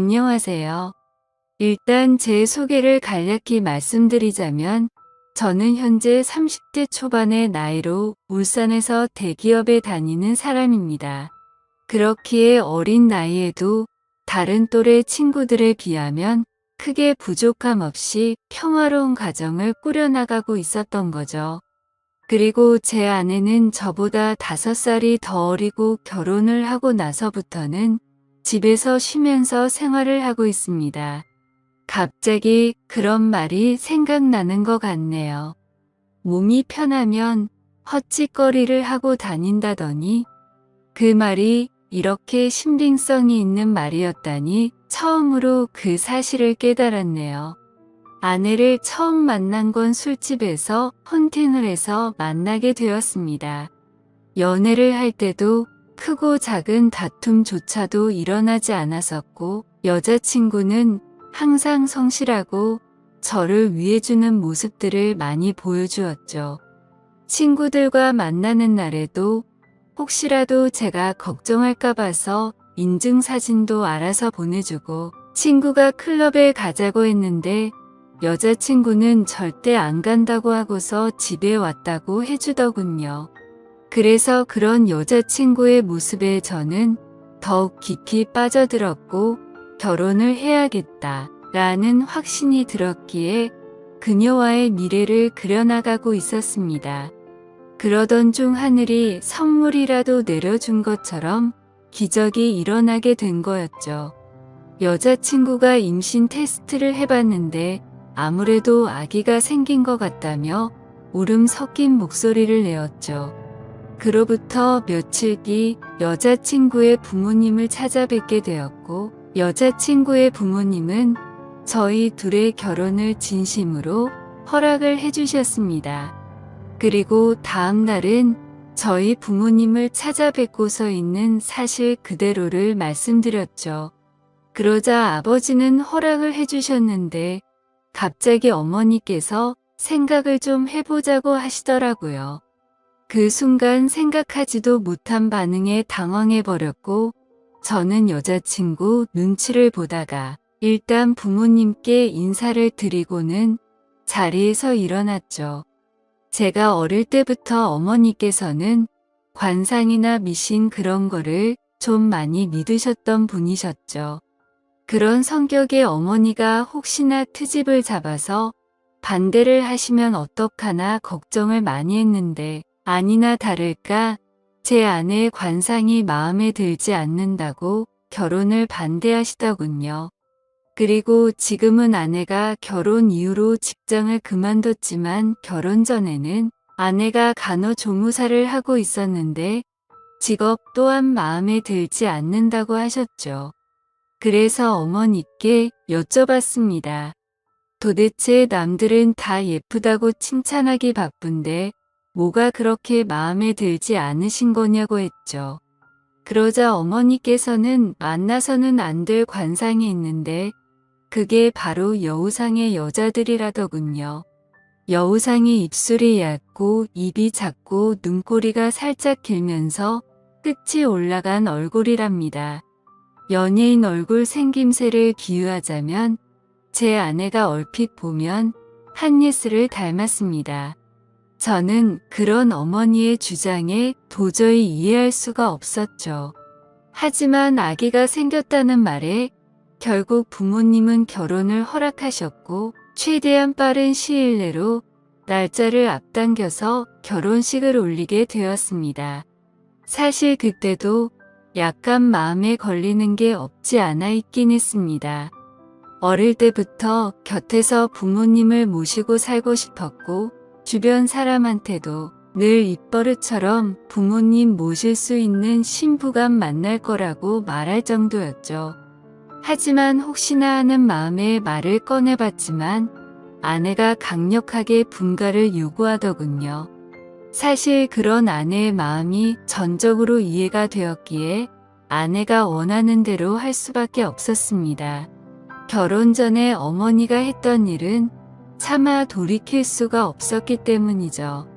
안녕하세요. 일단 제 소개를 간략히 말씀드리자면 저는 현재 30대 초반의 나이로 울산에서 대기업에 다니는 사람입니다. 그렇기에 어린 나이에도 다른 또래 친구들에 비하면 크게 부족함 없이 평화로운 가정을 꾸려나가고 있었던 거죠. 그리고 제 아내는 저보다 5살이 더 어리고 결혼을 하고 나서부터는 집에서 쉬면서 생활을 하고 있습니다. 갑자기 그런 말이 생각나는 것 같네요. 몸이 편하면 헛짓거리를 하고 다닌다더니 그 말이 이렇게 신빙성이 있는 말이었다니 처음으로 그 사실을 깨달았네요. 아내를 처음 만난 건 술집에서 헌팅을 해서 만나게 되었습니다. 연애를 할 때도 크고 작은 다툼조차도 일어나지 않았었고 여자친구는 항상 성실하고 저를 위해주는 모습들을 많이 보여주었죠. 친구들과 만나는 날에도 혹시라도 제가 걱정할까 봐서 인증사진도 알아서 보내주고 친구가 클럽에 가자고 했는데 여자친구는 절대 안 간다고 하고서 집에 왔다고 해주더군요. 그래서 그런 여자친구의 모습에 저는 더욱 깊이 빠져들었고 결혼을 해야겠다 라는 확신이 들었기에 그녀와의 미래를 그려나가고 있었습니다. 그러던 중 하늘이 선물이라도 내려준 것처럼 기적이 일어나게 된 거였죠. 여자친구가 임신 테스트를 해봤는데 아무래도 아기가 생긴 것 같다며 울음 섞인 목소리를 내었죠. 그로부터 며칠 뒤 여자친구의 부모님을 찾아뵙게 되었고 여자친구의 부모님은 저희 둘의 결혼을 진심으로 허락을 해주셨습니다. 그리고 다음 날은 저희 부모님을 찾아뵙고서 있는 사실 그대로를 말씀드렸죠. 그러자 아버지는 허락을 해주셨는데 갑자기 어머니께서 생각을 좀 해보자고 하시더라고요. 그 순간 생각하지도 못한 반응에 당황해버렸고 저는 여자친구 눈치를 보다가 일단 부모님께 인사를 드리고는 자리에서 일어났죠. 제가 어릴 때부터 어머니께서는 관상이나 미신 그런 거를 좀 많이 믿으셨던 분이셨죠. 그런 성격의 어머니가 혹시나 트집을 잡아서 반대를 하시면 어떡하나 걱정을 많이 했는데 아니나 다를까 제 아내의 관상이 마음에 들지 않는다고 결혼을 반대하시더군요. 그리고 지금은 아내가 결혼 이후로 직장을 그만뒀지만 결혼 전에는 아내가 간호조무사를 하고 있었는데 직업 또한 마음에 들지 않는다고 하셨죠. 그래서 어머니께 여쭤봤습니다. 도대체 남들은 다 예쁘다고 칭찬하기 바쁜데 뭐가 그렇게 마음에 들지 않으신 거냐고 했죠. 그러자 어머니께서는 만나서는 안 될 관상이 있는데 그게 바로 여우상의 여자들이라더군요. 여우상이 입술이 얇고 입이 작고 눈꼬리가 살짝 길면서 끝이 올라간 얼굴이랍니다. 연예인 얼굴 생김새를 비유하자면 제 아내가 얼핏 보면 한예슬을 닮았습니다. 저는 그런 어머니의 주장에 도저히 이해할 수가 없었죠. 하지만 아기가 생겼다는 말에 결국 부모님은 결혼을 허락하셨고 최대한 빠른 시일 내로 날짜를 앞당겨서 결혼식을 올리게 되었습니다. 사실 그때도 약간 마음에 걸리는 게 없지 않아 있긴 했습니다. 어릴 때부터 곁에서 부모님을 모시고 살고 싶었고 주변 사람한테도 늘 입버릇처럼 부모님 모실 수 있는 신부감 만날 거라고 말할 정도였죠. 하지만 혹시나 하는 마음에 말을 꺼내봤지만 아내가 강력하게 분가를 요구하더군요. 사실 그런 아내의 마음이 전적으로 이해가 되었기에 아내가 원하는 대로 할 수밖에 없었습니다. 결혼 전에 어머니가 했던 일은 차마 돌이킬 수가 없었기 때문이죠.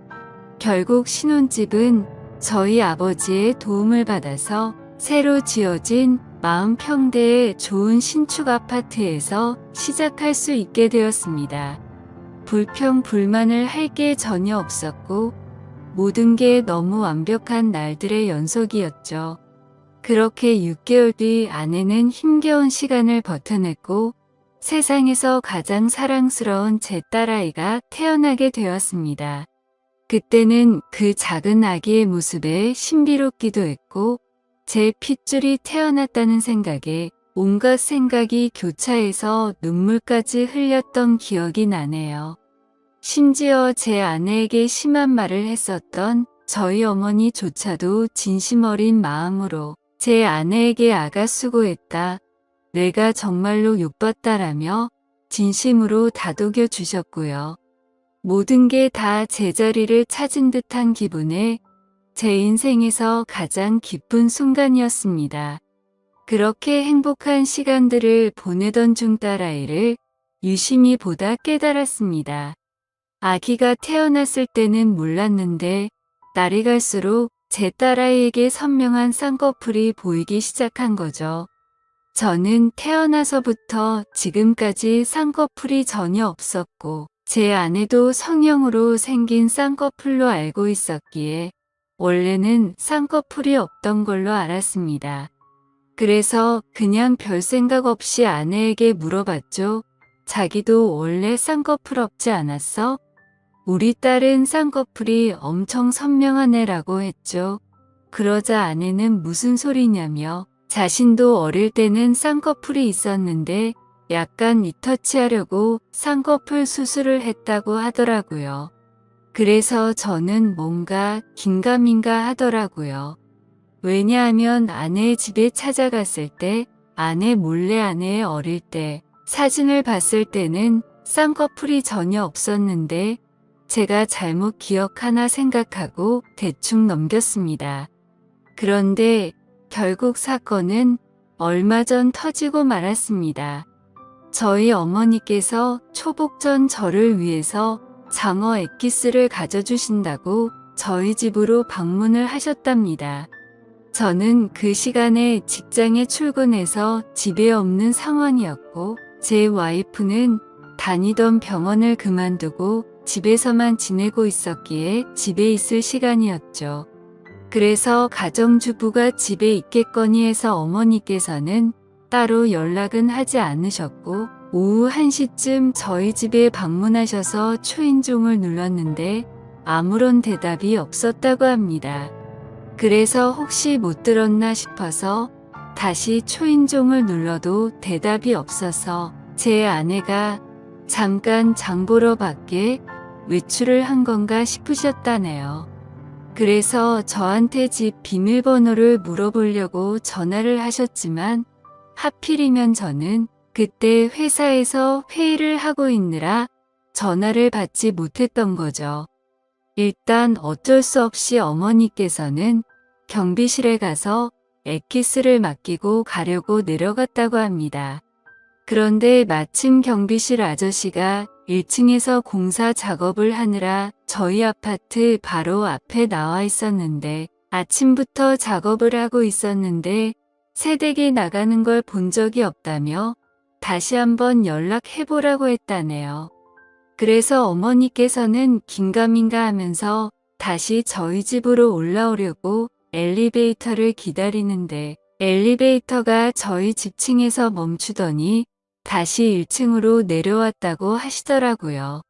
결국 신혼집은 저희 아버지의 도움을 받아서 새로 지어진 40평대의 좋은 신축 아파트에서 시작할 수 있게 되었습니다. 불평불만을 할 게 전혀 없었고 모든 게 너무 완벽한 날들의 연속이었죠. 그렇게 6개월 뒤 아내는 힘겨운 시간을 버텨냈고 세상에서 가장 사랑스러운 제 딸아이가 태어나게 되었습니다. 그때는 그 작은 아기의 모습에 신비롭기도 했고 제 핏줄이 태어났다는 생각에 온갖 생각이 교차해서 눈물까지 흘렸던 기억이 나네요. 심지어 제 아내에게 심한 말을 했었던 저희 어머니조차도 진심 어린 마음으로 제 아내에게 아가 수고했다, 내가 정말로 욕봤다라며 진심으로 다독여 주셨고요. 모든 게 다 제자리를 찾은 듯한 기분에 제 인생에서 가장 기쁜 순간이었습니다. 그렇게 행복한 시간들을 보내던 중 딸아이를 유심히 보다 깨달았습니다. 아기가 태어났을 때는 몰랐는데 날이 갈수록 제 딸아이에게 선명한 쌍꺼풀이 보이기 시작한 거죠. 저는 태어나서부터 지금까지 쌍꺼풀이 전혀 없었고 제 아내도 성형으로 생긴 쌍꺼풀로 알고 있었기에 원래는 쌍꺼풀이 없던 걸로 알았습니다. 그래서 그냥 별 생각 없이 아내에게 물어봤죠. 자기도 원래 쌍꺼풀 없지 않았어? 우리 딸은 쌍꺼풀이 엄청 선명한 애라고 했죠. 그러자 아내는 무슨 소리냐며 자신도 어릴 때는 쌍꺼풀이 있었는데 약간 리터치하려고 쌍꺼풀 수술을 했다고 하더라고요. 그래서 저는 뭔가 긴가민가 하더라고요. 왜냐하면 아내의 집에 찾아갔을 때 아내 몰래 아내의 어릴 때 사진을 봤을 때는 쌍꺼풀이 전혀 없었는데 제가 잘못 기억하나 생각하고 대충 넘겼습니다. 그런데 결국 사건은 얼마 전 터지고 말았습니다. 저희 어머니께서 초복 전 저를 위해서 장어 엑기스를 가져주신다고 저희 집으로 방문을 하셨답니다. 저는 그 시간에 직장에 출근해서 집에 없는 상황이었고 제 와이프는 다니던 병원을 그만두고 집에서만 지내고 있었기에 집에 있을 시간이었죠. 그래서 가정주부가 집에 있겠거니 해서 어머니께서는 따로 연락은 하지 않으셨고 오후 1시쯤 저희 집에 방문하셔서 초인종을 눌렀는데 아무런 대답이 없었다고 합니다. 그래서 혹시 못 들었나 싶어서 다시 초인종을 눌러도 대답이 없어서 제 아내가 잠깐 장 보러 밖에 외출을 한 건가 싶으셨다네요. 그래서 저한테 집 비밀번호를 물어보려고 전화를 하셨지만 하필이면 저는 그때 회사에서 회의를 하고 있느라 전화를 받지 못했던 거죠. 일단 어쩔 수 없이 어머니께서는 경비실에 가서 엑기스를 맡기고 가려고 내려갔다고 합니다. 그런데 마침 경비실 아저씨가 1층에서 공사 작업을 하느라 저희 아파트 바로 앞에 나와 있었는데 아침부터 작업을 하고 있었는데 새댁이 나가는 걸 본 적이 없다며 다시 한번 연락해보라고 했다네요. 그래서 어머니께서는 긴가민가 하면서 다시 저희 집으로 올라오려고 엘리베이터를 기다리는데 엘리베이터가 저희 집층에서 멈추더니 다시 1층으로 내려왔다고 하시더라고요.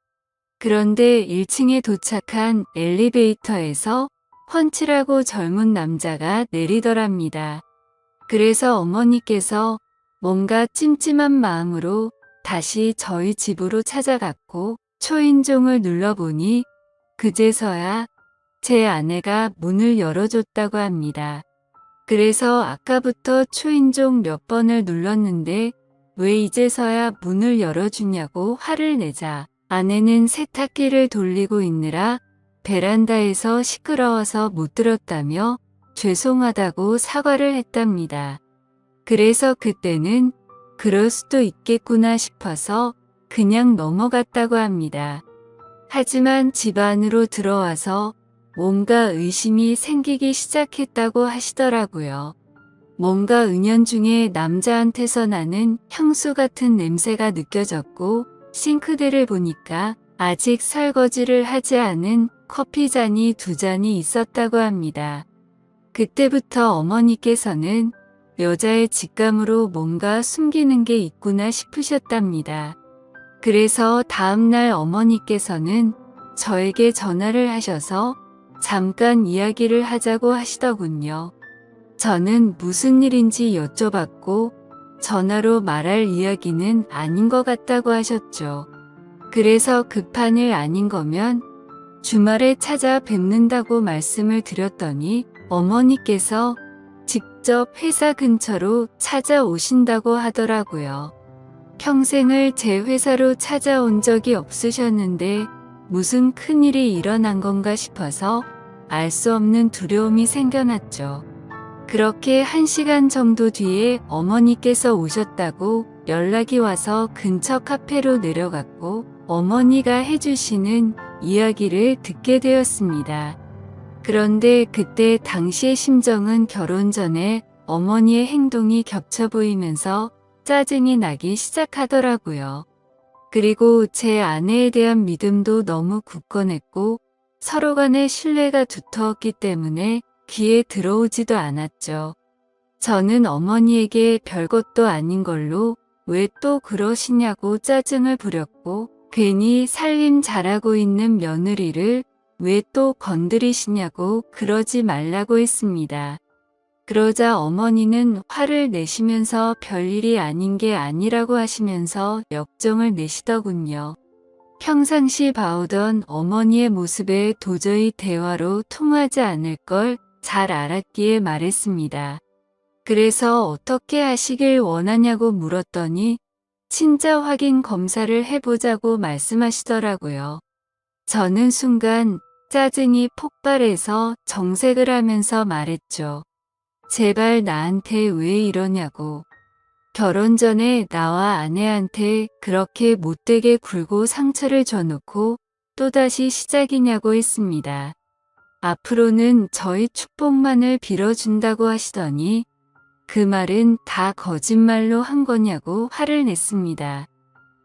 그런데 1층에 도착한 엘리베이터에서 훤칠하고 젊은 남자가 내리더랍니다. 그래서 어머니께서 뭔가 찜찜한 마음으로 다시 저희 집으로 찾아갔고 초인종을 눌러보니 그제서야 제 아내가 문을 열어줬다고 합니다. 그래서 아까부터 초인종 몇 번을 눌렀는데 왜 이제서야 문을 열어주냐고 화를 내자 아내는 세탁기를 돌리고 있느라 베란다에서 시끄러워서 못 들었다며 죄송하다고 사과를 했답니다. 그래서 그때는 그럴 수도 있겠구나 싶어서 그냥 넘어갔다고 합니다. 하지만 집 안으로 들어와서 뭔가 의심이 생기기 시작했다고 하시더라고요. 뭔가 은연중에 남자한테서 나는 향수 같은 냄새가 느껴졌고 싱크대를 보니까 아직 설거지를 하지 않은 커피잔이 2잔이 있었다고 합니다. 그때부터 어머니께서는 여자의 직감으로 뭔가 숨기는 게 있구나 싶으셨답니다. 그래서 다음날 어머니께서는 저에게 전화를 하셔서 잠깐 이야기를 하자고 하시더군요. 저는 무슨 일인지 여쭤봤고 전화로 말할 이야기는 아닌 것 같다고 하셨죠. 그래서 급한 일 아닌 거면 주말에 찾아뵙는다고 말씀을 드렸더니 어머니께서 직접 회사 근처로 찾아오신다고 하더라고요. 평생을 제 회사로 찾아온 적이 없으셨는데 무슨 큰일이 일어난 건가 싶어서 알 수 없는 두려움이 생겨났죠. 그렇게 1시간 정도 뒤에 어머니께서 오셨다고 연락이 와서 근처 카페로 내려갔고 어머니가 해주시는 이야기를 듣게 되었습니다. 그런데 그때 당시의 심정은 결혼 전에 어머니의 행동이 겹쳐 보이면서 짜증이 나기 시작하더라고요. 그리고 제 아내에 대한 믿음도 너무 굳건했고 서로 간의 신뢰가 두터웠기 때문에 귀에 들어오지도 않았죠. 저는 어머니에게 별것도 아닌 걸로 왜 또 그러시냐고 짜증을 부렸고 괜히 살림 잘하고 있는 며느리를 왜 또 건드리시냐고 그러지 말라고 했습니다. 그러자 어머니는 화를 내시면서 별일이 아닌 게 아니라고 하시면서 역정을 내시더군요. 평상시 봐오던 어머니의 모습에 도저히 대화로 통하지 않을 걸 잘 알았기에 말했습니다. 그래서 어떻게 하시길 원하냐고 물었더니 친자 확인 검사를 해보자고 말씀하시더라고요. 저는 순간 짜증이 폭발해서 정색을 하면서 말했죠. 제발 나한테 왜 이러냐고. 결혼 전에 나와 아내한테 그렇게 못되게 굴고 상처를 줘놓고 또다시 시작이냐고 했습니다. 앞으로는 저희 축복만을 빌어준다고 하시더니 그 말은 다 거짓말로 한 거냐고 화를 냈습니다.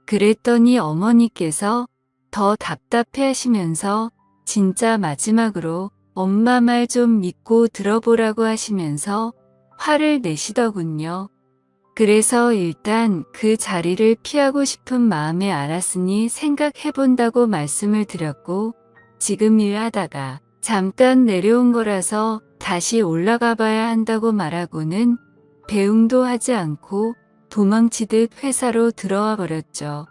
그랬더니 어머니께서 더 답답해 하시면서 진짜 마지막으로 엄마 말 좀 믿고 들어보라고 하시면서 화를 내시더군요. 그래서 일단 그 자리를 피하고 싶은 마음에 알았으니 생각해본다고 말씀을 드렸고 지금 일하다가 잠깐 내려온 거라서 다시 올라가 봐야 한다고 말하고는 배웅도 하지 않고 도망치듯 회사로 들어와 버렸죠.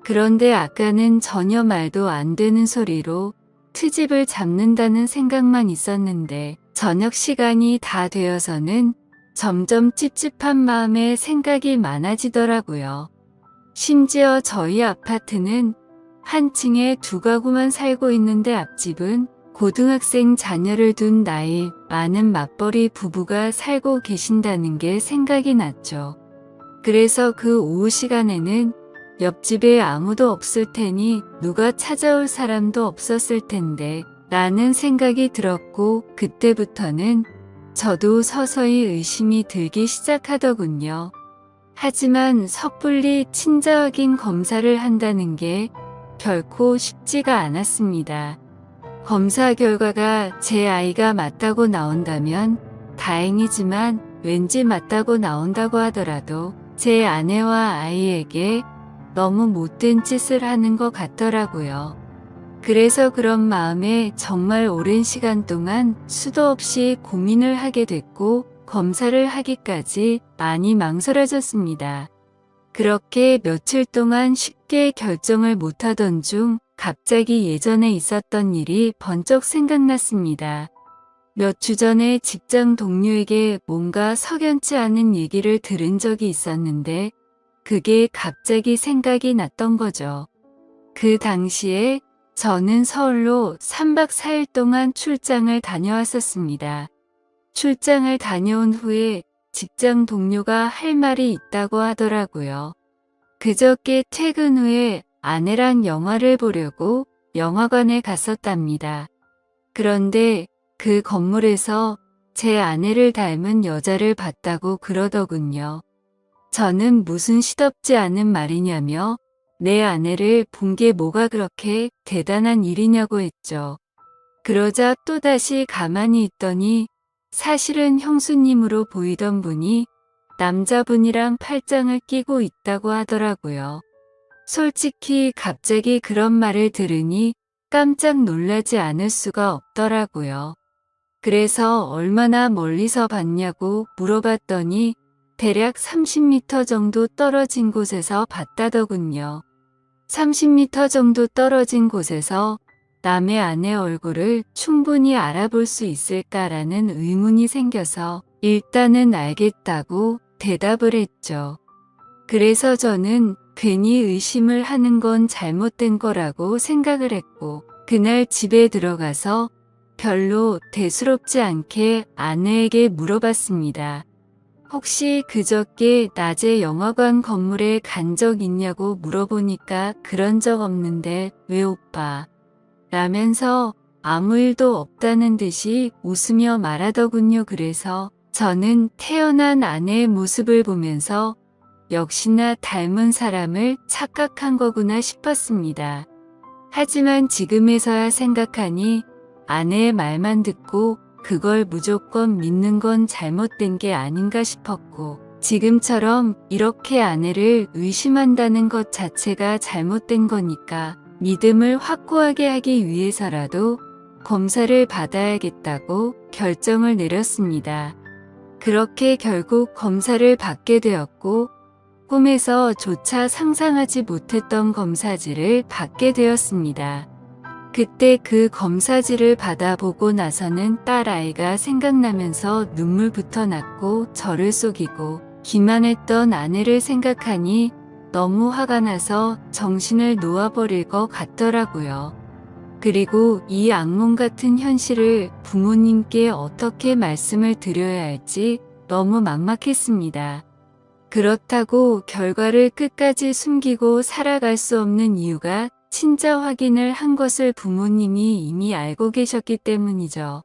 그런데 아까는 전혀 말도 안 되는 소리로 트집을 잡는다는 생각만 있었는데 저녁 시간이 다 되어서는 점점 찝찝한 마음에 생각이 많아지더라고요. 심지어 저희 아파트는 한 층에 2가구만 살고 있는데 앞집은 고등학생 자녀를 둔 나이 많은 맞벌이 부부가 살고 계신다는 게 생각이 났죠. 그래서 그 오후 시간에는 옆집에 아무도 없을 테니 누가 찾아올 사람도 없었을 텐데 라는 생각이 들었고 그때부터는 저도 서서히 의심이 들기 시작하더군요. 하지만 섣불리 친자 확인 검사를 한다는 게 결코 쉽지가 않았습니다. 검사 결과가 제 아이가 맞다고 나온다면 다행이지만 왠지 맞다고 나온다고 하더라도 제 아내와 아이에게 너무 못된 짓을 하는 것 같더라고요. 그래서 그런 마음에 정말 오랜 시간 동안 수도 없이 고민을 하게 됐고 검사를 하기까지 많이 망설여졌습니다. 그렇게 며칠 동안 쉽게 결정을 못하던 중 갑자기 예전에 있었던 일이 번쩍 생각났습니다. 몇 주 전에 직장 동료에게 뭔가 석연치 않은 얘기를 들은 적이 있었는데 그게 갑자기 생각이 났던 거죠. 그 당시에 저는 서울로 3박 4일 동안 출장을 다녀왔었습니다. 출장을 다녀온 후에 직장 동료가 할 말이 있다고 하더라고요. 그저께 퇴근 후에 아내랑 영화를 보려고 영화관에 갔었답니다. 그런데 그 건물에서 제 아내를 닮은 여자를 봤다고 그러더군요. 저는 무슨 시덥지 않은 말이냐며 내 아내를 본 게 뭐가 그렇게 대단한 일이냐고 했죠. 그러자 또다시 가만히 있더니 사실은 형수님으로 보이던 분이 남자분이랑 팔짱을 끼고 있다고 하더라고요. 솔직히 갑자기 그런 말을 들으니 깜짝 놀라지 않을 수가 없더라고요. 그래서 얼마나 멀리서 봤냐고 물어봤더니 대략 30m 정도 떨어진 곳에서 봤다더군요. 30m 정도 떨어진 곳에서 남의 아내 얼굴을 충분히 알아볼 수 있을까라는 의문이 생겨서 일단은 알겠다고 대답을 했죠. 그래서 저는 괜히 의심을 하는 건 잘못된 거라고 생각을 했고 그날 집에 들어가서 별로 대수롭지 않게 아내에게 물어봤습니다. 혹시 그저께 낮에 영화관 건물에 간 적 있냐고 물어보니까 그런 적 없는데 왜 오빠? 라면서 아무 일도 없다는 듯이 웃으며 말하더군요. 그래서 저는 태어난 아내의 모습을 보면서 역시나 닮은 사람을 착각한 거구나 싶었습니다. 하지만 지금에서야 생각하니 아내의 말만 듣고 그걸 무조건 믿는 건 잘못된 게 아닌가 싶었고 지금처럼 이렇게 아내를 의심한다는 것 자체가 잘못된 거니까 믿음을 확고하게 하기 위해서라도 검사를 받아야겠다고 결정을 내렸습니다. 그렇게 결국 검사를 받게 되었고 꿈에서 조차 상상하지 못했던 검사지를 받게 되었습니다. 그때 그 검사지를 받아보고 나서는 딸아이가 생각나면서 눈물부터 났고 저를 속이고 기만했던 아내를 생각하니 너무 화가 나서 정신을 놓아버릴 것 같더라고요. 그리고 이 악몽 같은 현실을 부모님께 어떻게 말씀을 드려야 할지 너무 막막했습니다. 그렇다고 결과를 끝까지 숨기고 살아갈 수 없는 이유가 친자 확인을 한 것을 부모님이 이미 알고 계셨기 때문이죠.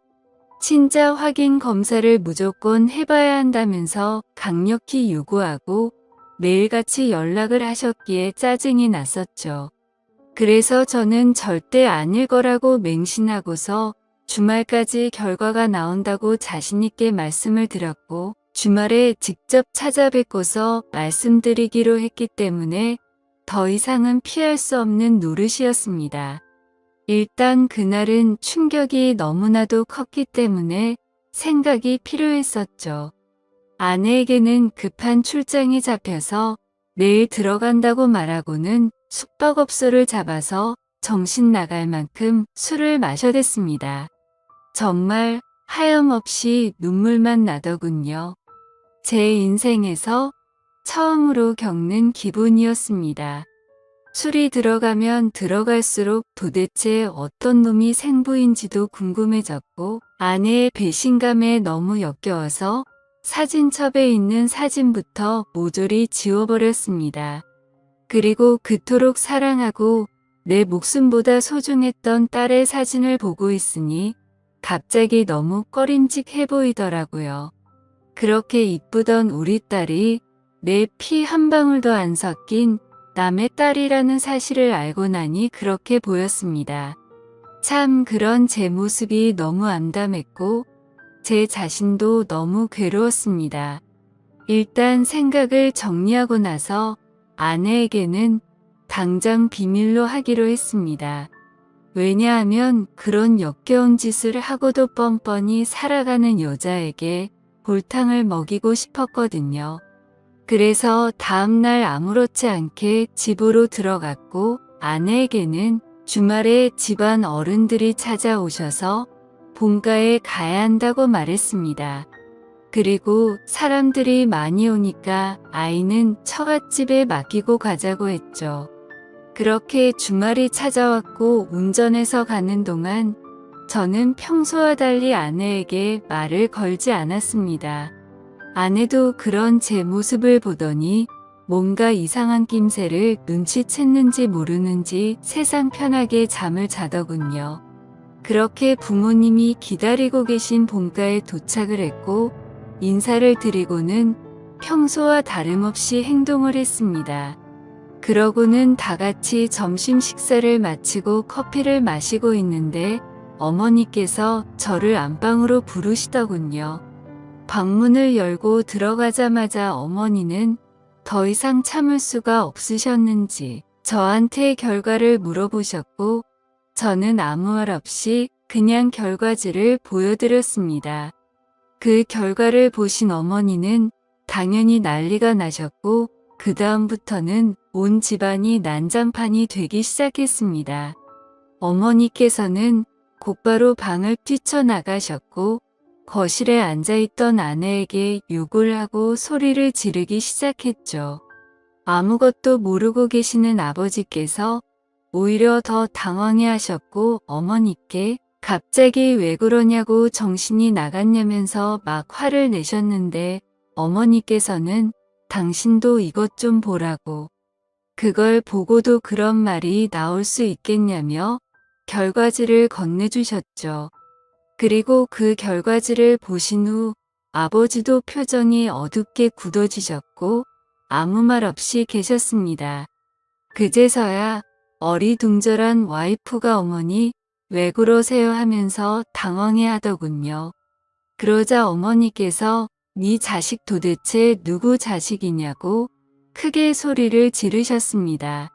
친자 확인 검사를 무조건 해봐야 한다면서 강력히 요구하고 매일같이 연락을 하셨기에 짜증이 났었죠. 그래서 저는 절대 아닐 거라고 맹신하고서 주말까지 결과가 나온다고 자신있게 말씀을 드렸고 주말에 직접 찾아뵙고서 말씀드리기로 했기 때문에 더 이상은 피할 수 없는 노릇이었습니다. 일단 그날은 충격이 너무나도 컸기 때문에 생각이 필요했었죠. 아내에게는 급한 출장이 잡혀서 내일 들어간다고 말하고는 숙박업소를 잡아서 정신 나갈 만큼 술을 마셔댔습니다. 정말 하염없이 눈물만 나더군요. 제 인생에서 처음으로 겪는 기분이었습니다. 술이 들어가면 들어갈수록 도대체 어떤 놈이 생부인지도 궁금해졌고 아내의 배신감에 너무 역겨워서 사진첩에 있는 사진부터 모조리 지워버렸습니다. 그리고 그토록 사랑하고 내 목숨보다 소중했던 딸의 사진을 보고 있으니 갑자기 너무 꺼림직해 보이더라고요. 그렇게 이쁘던 우리 딸이 내 피 한 방울도 안 섞인 남의 딸이라는 사실을 알고 나니 그렇게 보였습니다. 참 그런 제 모습이 너무 암담했고 제 자신도 너무 괴로웠습니다. 일단 생각을 정리하고 나서 아내에게는 당장 비밀로 하기로 했습니다. 왜냐하면 그런 역겨운 짓을 하고도 뻔뻔히 살아가는 여자에게 골탕을 먹이고 싶었거든요. 그래서 다음날 아무렇지 않게 집으로 들어갔고 아내에게는 주말에 집안 어른들이 찾아오셔서 본가에 가야 한다고 말했습니다. 그리고 사람들이 많이 오니까 아이는 처갓집에 맡기고 가자고 했죠. 그렇게 주말이 찾아왔고 운전해서 가는 동안 저는 평소와 달리 아내에게 말을 걸지 않았습니다. 아내도 그런 제 모습을 보더니 뭔가 이상한 낌새를 눈치챘는지 모르는지 세상 편하게 잠을 자더군요. 그렇게 부모님이 기다리고 계신 본가에 도착을 했고 인사를 드리고는 평소와 다름없이 행동을 했습니다. 그러고는 다 같이 점심 식사를 마치고 커피를 마시고 있는데 어머니께서 저를 안방으로 부르시더군요. 방문을 열고 들어가자마자 어머니는 더 이상 참을 수가 없으셨는지 저한테 결과를 물어보셨고 저는 아무 말 없이 그냥 결과지를 보여드렸습니다. 그 결과를 보신 어머니는 당연히 난리가 나셨고 그 다음부터는 온 집안이 난장판이 되기 시작했습니다. 어머니께서는 곧바로 방을 뛰쳐나가셨고 거실에 앉아있던 아내에게 욕을 하고 소리를 지르기 시작했죠. 아무것도 모르고 계시는 아버지께서 오히려 더 당황해하셨고 어머니께 갑자기 왜 그러냐고 정신이 나갔냐면서 막 화를 내셨는데 어머니께서는 당신도 이것 좀 보라고 그걸 보고도 그런 말이 나올 수 있겠냐며 결과지를 건네주셨죠. 그리고 그 결과지를 보신 후 아버지도 표정이 어둡게 굳어지셨고 아무 말 없이 계셨습니다. 그제서야 어리둥절한 와이프가 어머니 왜 그러세요 하면서 당황해 하더군요. 그러자 어머니께서 네 자식 도대체 누구 자식이냐고 크게 소리를 지르셨습니다.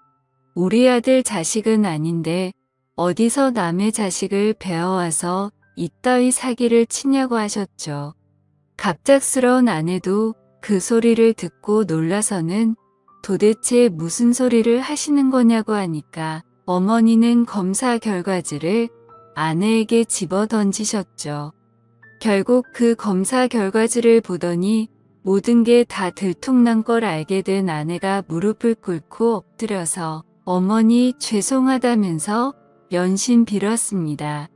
우리 아들 자식은 아닌데 어디서 남의 자식을 배워와서 이따위 사기를 치냐고 하셨죠. 갑작스러운 아내도 그 소리를 듣고 놀라서는 도대체 무슨 소리를 하시는 거냐고 하니까 어머니는 검사 결과지를 아내에게 집어 던지셨죠. 결국 그 검사 결과지를 보더니 모든 게 다 들통난 걸 알게 된 아내가 무릎을 꿇고 엎드려서 어머니 죄송하다면서 연신 빌었습니다.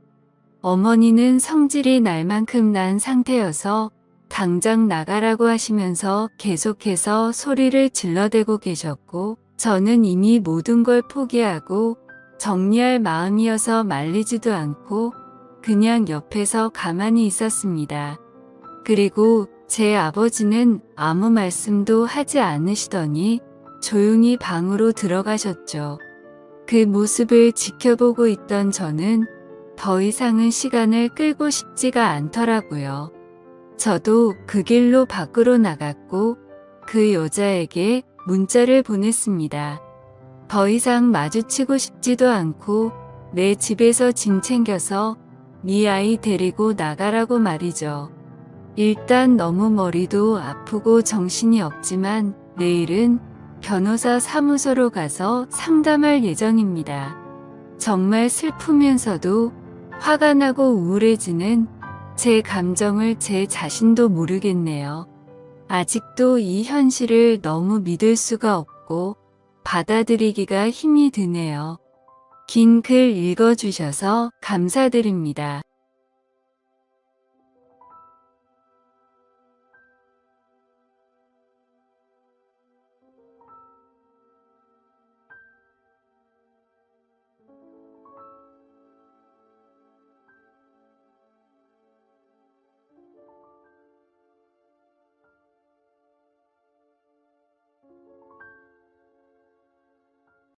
어머니는 성질이 날 만큼 난 상태여서 당장 나가라고 하시면서 계속해서 소리를 질러대고 계셨고 저는 이미 모든 걸 포기하고 정리할 마음이어서 말리지도 않고 그냥 옆에서 가만히 있었습니다. 그리고 제 아버지는 아무 말씀도 하지 않으시더니 조용히 방으로 들어가셨죠. 그 모습을 지켜보고 있던 저는 더 이상은 시간을 끌고 싶지가 않더라고요. 저도 그 길로 밖으로 나갔고 그 여자에게 문자를 보냈습니다. 더 이상 마주치고 싶지도 않고 내 집에서 짐 챙겨서 네 아이 데리고 나가라고 말이죠. 일단 너무 머리도 아프고 정신이 없지만 내일은 변호사 사무소로 가서 상담할 예정입니다. 정말 슬프면서도 화가 나고 우울해지는 제 감정을 제 자신도 모르겠네요. 아직도 이 현실을 너무 믿을 수가 없고 받아들이기가 힘이 드네요. 긴 글 읽어주셔서 감사드립니다.